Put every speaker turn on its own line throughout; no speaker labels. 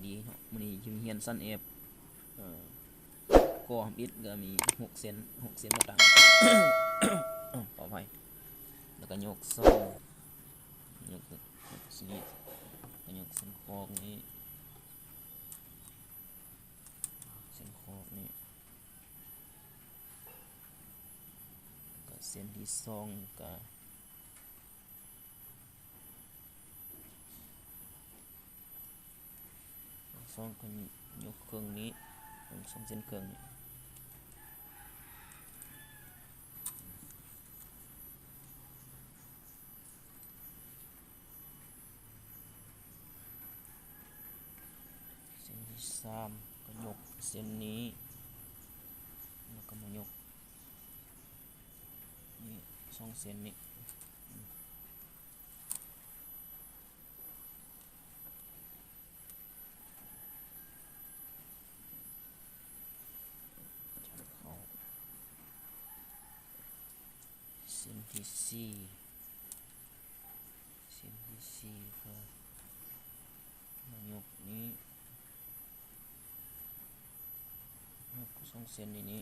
ดีเนาะมื้อนี้จิมเฮียนสั้นเอฟก่อบิดก็มี6เซนมาตั้ง ขออภัยแล้วก็ยกซ่องยกสีก็ยกเส้นคอกนี้เส้นคอกนี้ก็เส้นที่ซ่องก็ซ่องก็ยกเครื่องนี้ซ่องเส้นเครื่องนี้เส้นที่3ก็ยกเส้นนี้แล้วก็มายกนี่ซ่องเส้นนี้เส้นที่4ก็มายกนี้ยกซ่องเส้นนี้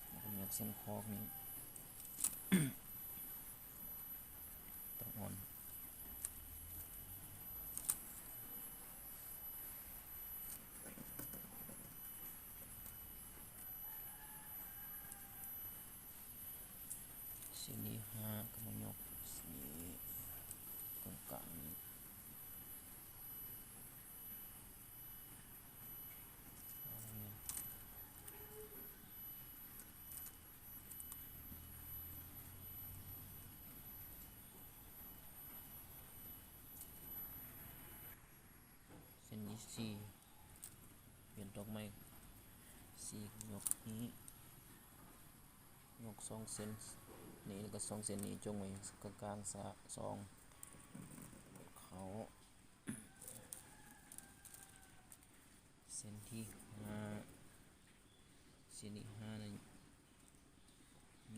แล้วก็ยกเส้นคอกนี้ต้องอ่อนเส้นที่5ก็มายกนี้ตรงกลางนี้เส้นที่4เปลี่ยนดอกไม้4ยกนี้ยก2เส้นนี้แล้วก็2เส้นนี้จงไว้กลางๆ2เขาเส้นที่5นั้น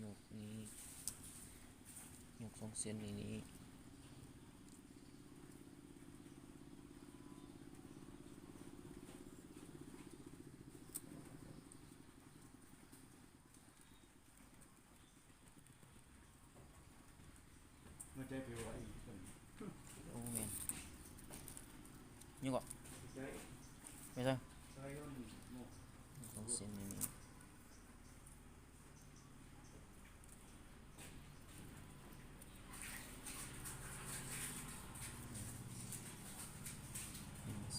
ยกนี้ยก2เส้นนี้
มันใจไปว่าอีกคน
โอ้แม่นยังก็ไม่ใช่2เส้นนี้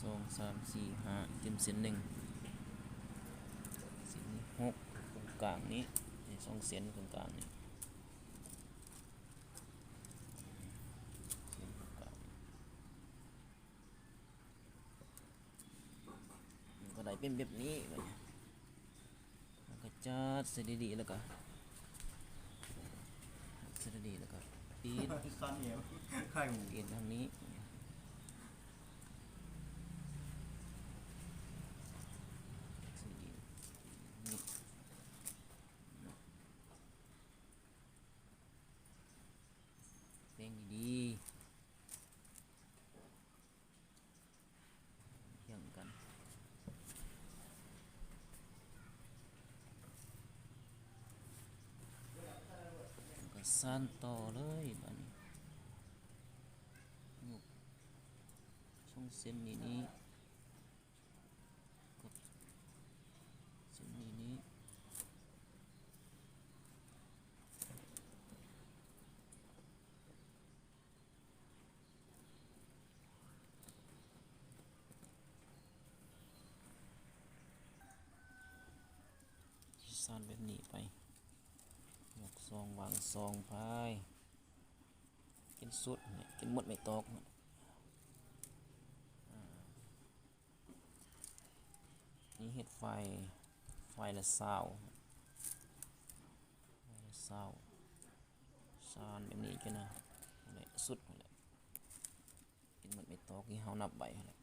2 3 4 5เต็มเส้น1เส้นนี้6ตรงกลางนี้2เส้นตรงกลางนี้เส้นตรงกลางมันก็ได้เป็นแบบนี้มันก็จัดเสร็จดีๆแล้วก็เสร็จดีๆแล้วก็ปีน
สั้นเหี่ยวไข่หมู
เปลี่ยนทางนี้เพลงดีๆเที่ยงกันก็สั้นต่อเลยบัดนี้ยกช่องเส้นนี้กับเส้นนี้สั้นแบบนี้ไปยกซองวางซองไปกินสุดเนี่ยกินหมดไม่ตกนี่เห็ดไฟละเศร้าซานแบบนี้กันนะเลยสุดเลยกินหมดไม่ตกที่เฮานับใบเลย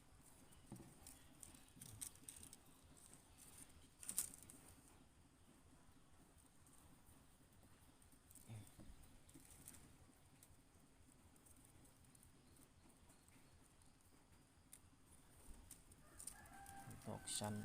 ชั้น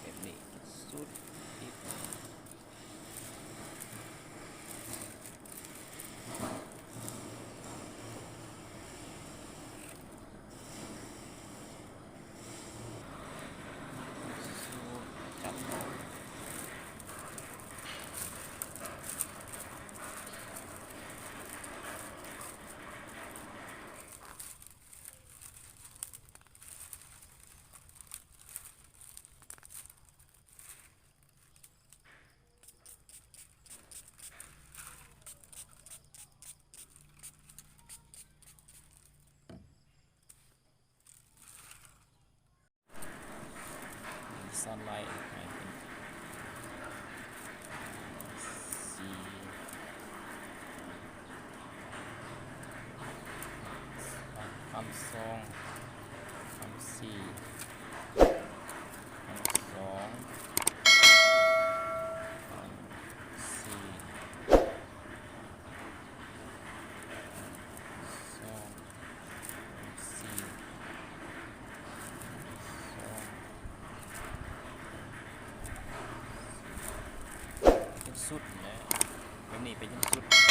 แบบนี้สุดอีกจับซันไลท์ให้เป็นสีคำสองคำสี่คำสองคำสี่สองสี่สองเป็นสุดนะแบบนี้เป็นสุด